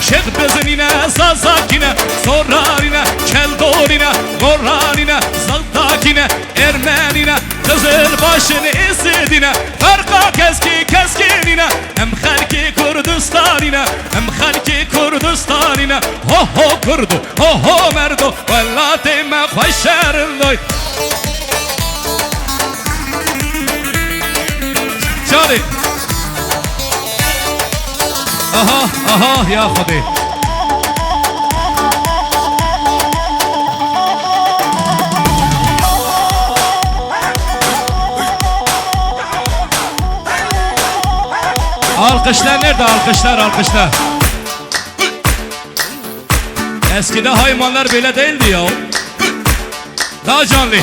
şehbezine, zazakine, zorarine, keldorine, goranine, zaldakine, ermenine, kızılbaşın isidine, farka keskinine, hem halki Kurdistanine, hem halki Kurdistanine, ho ho kurdu, ho ho merdo, vallahi me hoşerloy. Çari. Aha aha ya Hudi. Alkışlar nerede? Alkışlar. Eskide hayvanlar böyle değildi ya. Daha canlı.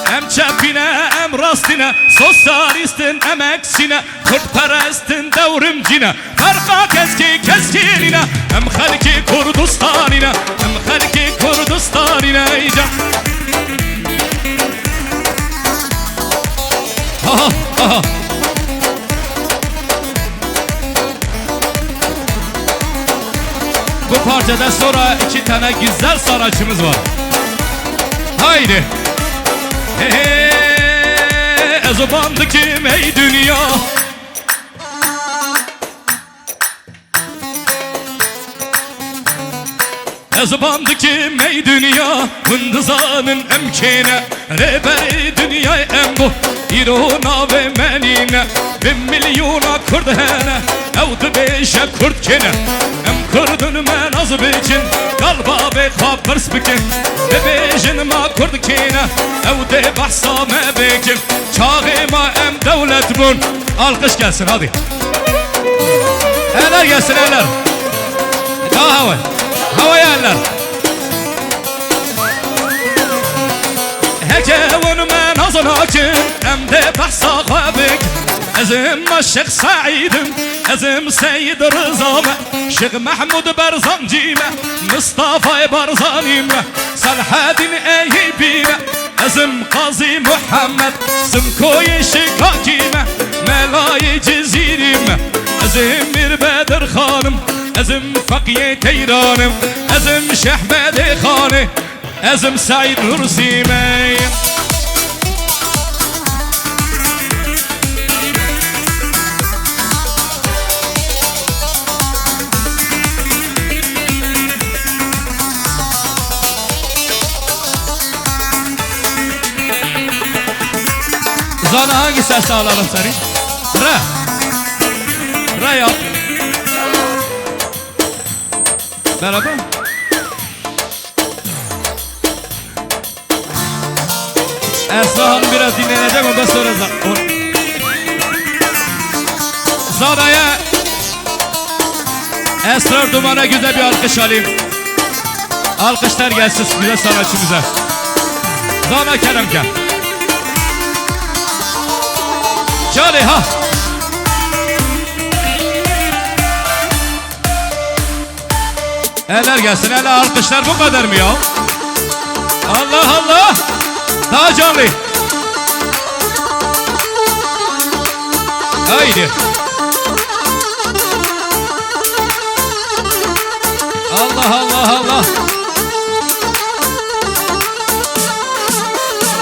Hem çepine hem rastine, sosyalistin hem eksine, Kürtperestin devrimcine, farka keskinine, hem halki Kurdistanine, hem halki Kurdistanine. Aha aha. Bu parçadan sonra 2 tane güzel sanatçımız var. Haydi. Ezobandı kim ey dünya, ezobandı kim ey dünya, hındızanın emkine, reberi dünya embu, İrona ve menine, 1 milyona kurdhene, evdi beşe kurd kene, em kurdun men az bikin, kalba ve kapırs bikin, ve beşin ma kurd kene, evdi bahsa me bikin, çağıma em devlet bun. Alkış gelsin hadi. Eller gelsin eller. Daha havaya eller. هكاون ما نظر هاكن أمدى بحصا غابك أزم الشيخ سعيد أزم سيد رزامة شيخ محمود برزان جيمة مصطفى برزانيمة صالح الدين أيبيمة أزم قاضي محمد سمكوي شكاكيمة ملاي جزيريمة أزم مير بدر خانم أزم فقيه تيرانم أزم شحمد خاني أزم سعيد نرسيمي. Zana hangi sesle alalım seni? Re yap. Merhaba. Esra Hanım biraz dinlenecek, ondan sonra Zana'ya Esrar Duman'a güzel bir alkış alayım. Alkışlar gelsin güzel sanatçımıza. Zana Keremcan. Cali ha. Eller gelsin, eller alkışlar bu kadar mı ya? Allah Allah. Daha canlı. Haydi. Allah Allah Allah.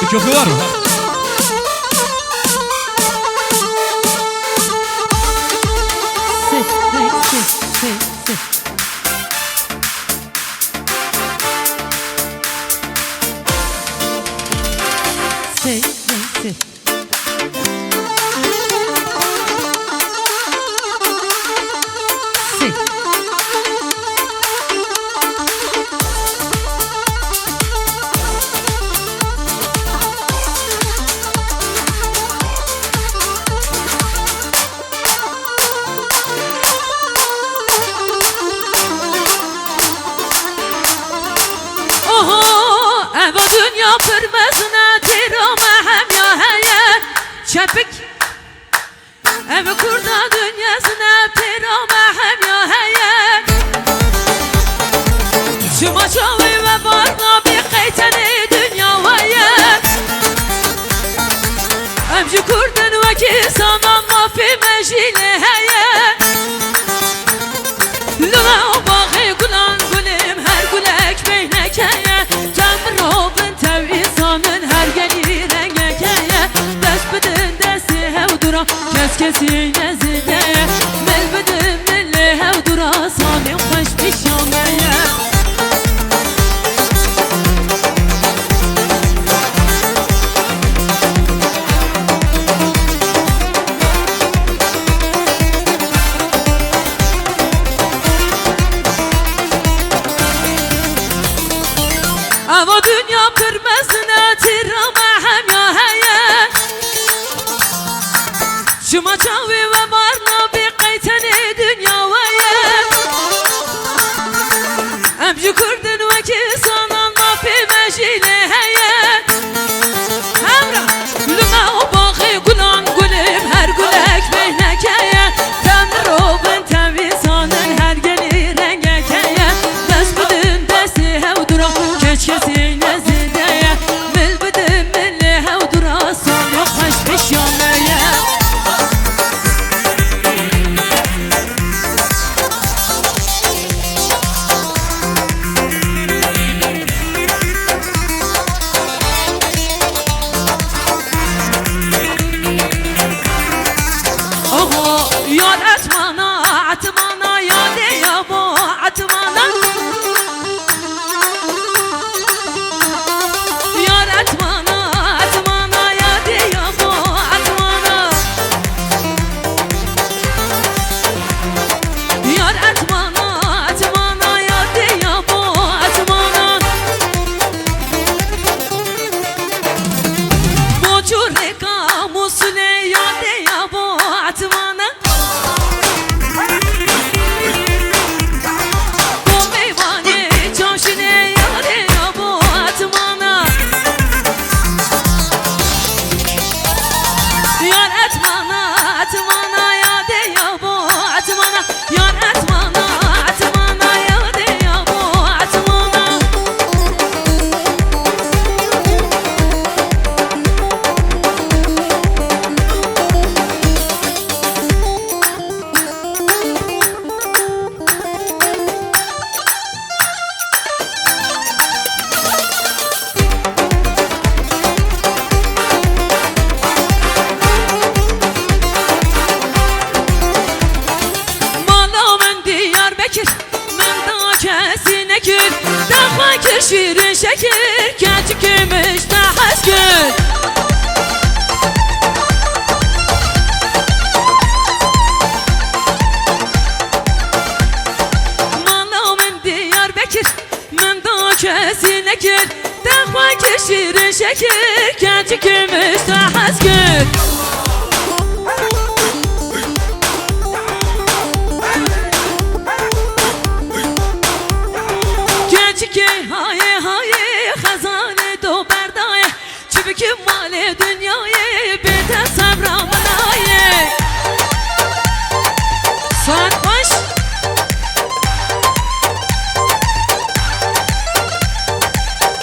Bir köprü var mı? Dünya pürmezine tirame mecile heye Luna bağı gulan gulüm her gulek beynekeye Cemr robin tev insanın her geli rengekeye Dest bidin desti hevdura kes kesine zideye Mel bidin milli hevdura salim hoş pişameye Ava dünya kırmızına tirama hem ya heye Şuma çavi ve varna bir kayteni dünya veye Emci kurdun ve ki sanan mafi mecile heye Hemra lüme o bağı gulan gulüm her gulek beynekeye Temr robin tevi sanın her geli rengekeye Desbidin desti hevdura Kesine zideye Mil bidim milli hevdura Son yok haş pişameye Oho yar etmana atmana yade ya bu atmana Yar atmana atmana yade ya bu atmana Yar atmana atmana yade ya bu atmana Boçureka musule yade ya bu atmana Bu meyvane çarşine yade ya bu atmana Yar etmana atmana yade ya bu atmana Yar etmana atmana yade ya bu atmana Mala men Diyarbakır men da kesine kür Dağma kür şirin şekir Keçi gümüş da haskür Mala men Diyarbakır men da kesine kür Dağma kür şirin şekir Keçi gümüş da haskür Keçi haye haye khazane do berdaye Çibki male dünyayı bete sabramanaye Saat baş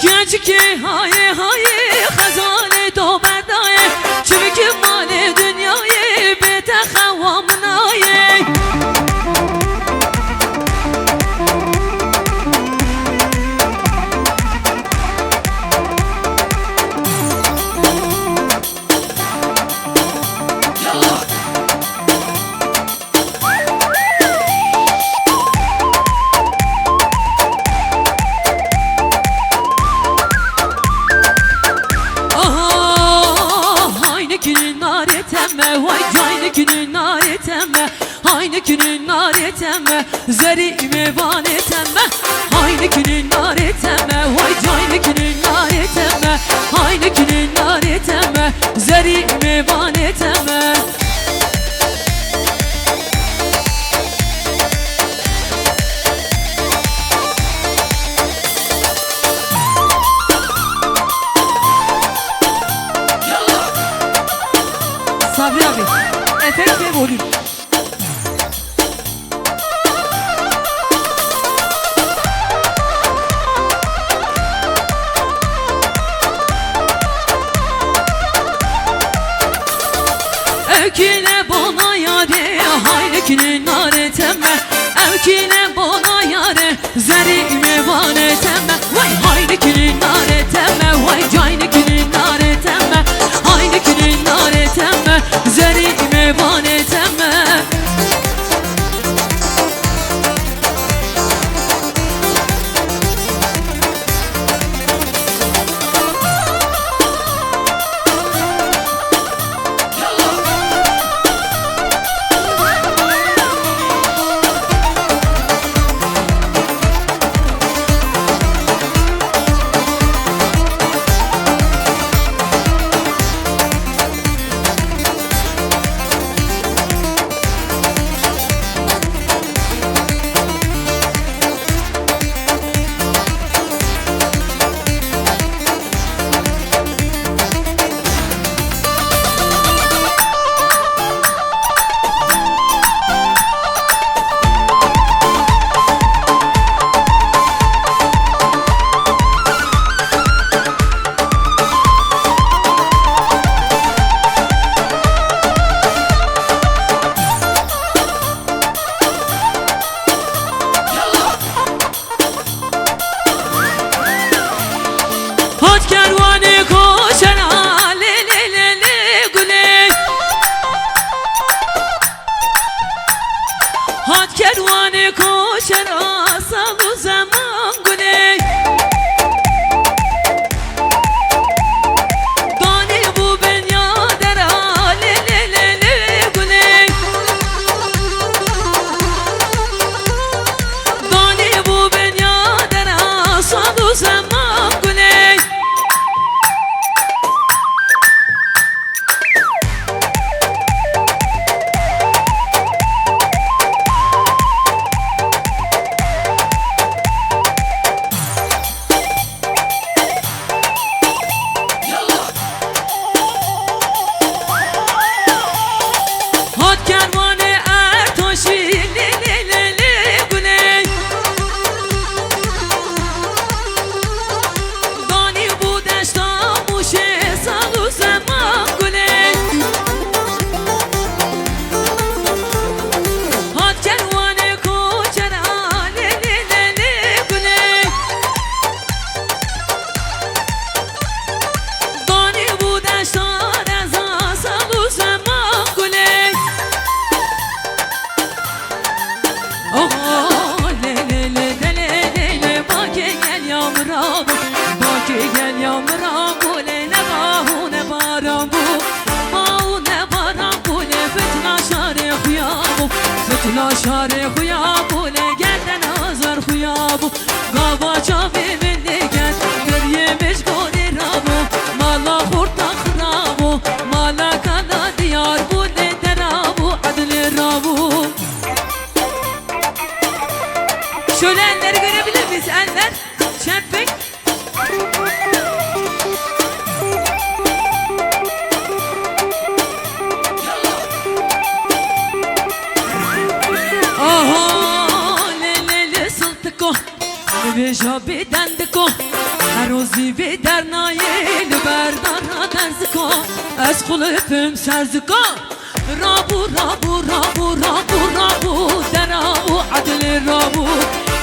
Keçi haye haye khazane do berdaye Çibki male dünyayı bete khavamanaye Aynı günün nar eteme Zerime van eteme Aynı günün nar eteme Vay aynı günün nar eteme Aynı günün nar eteme Zerime van eteme Sabri abi efekt ve volüm Öküle bana yâre haylikinin nare temme Evkine bana yare zeri mevane temme Vay haylikinin nare temme Vay caylikinin nare temme Haylikinin nare temme Zeri mevane temme Hat kervanı koşana le le le le güle Hat kervanı koşana salı zaman güle Dani bu ben ya dera le le le le güle Dani bu ben ya dera salı zaman güle Hat kervanı ertaşı le le le le güle Dani bu deşta muşe salı zaman güle Hat kervanı koçera le le le le güle Dani bu deşta reza salı zaman güle Oh le le le de le le Baki gel yağmura Baki gel yağmura Bu le ne bahu ne baran bu Bahu ne baran bu le Fetna şare huya bu Fetna şare huya bu le Gelden azar huya bu Gava çavi belli gel Bir yemiş gori rabu Mala hurta khrabu Mala kana diyar bu le derabu Adli rabu Şöyle elleri görebilir miyiz? Eller çempek. Aha le le le sultko Veja bedendko Herozi ve dernaye Liberdana derzko Ez kulüpüm serzko Rabu rabu rabu rabu rabu Derabu adli rabu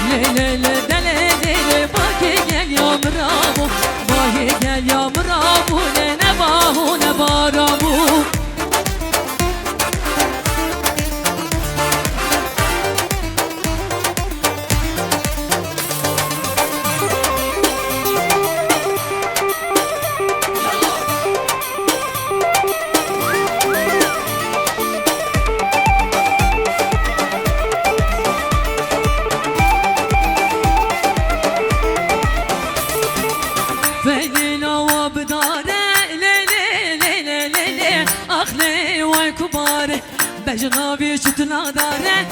Le le le de le le le Baki gel yağmurabu Baki gel yağmurabu Le ne bahu ne barabu بجنابي شتنا داره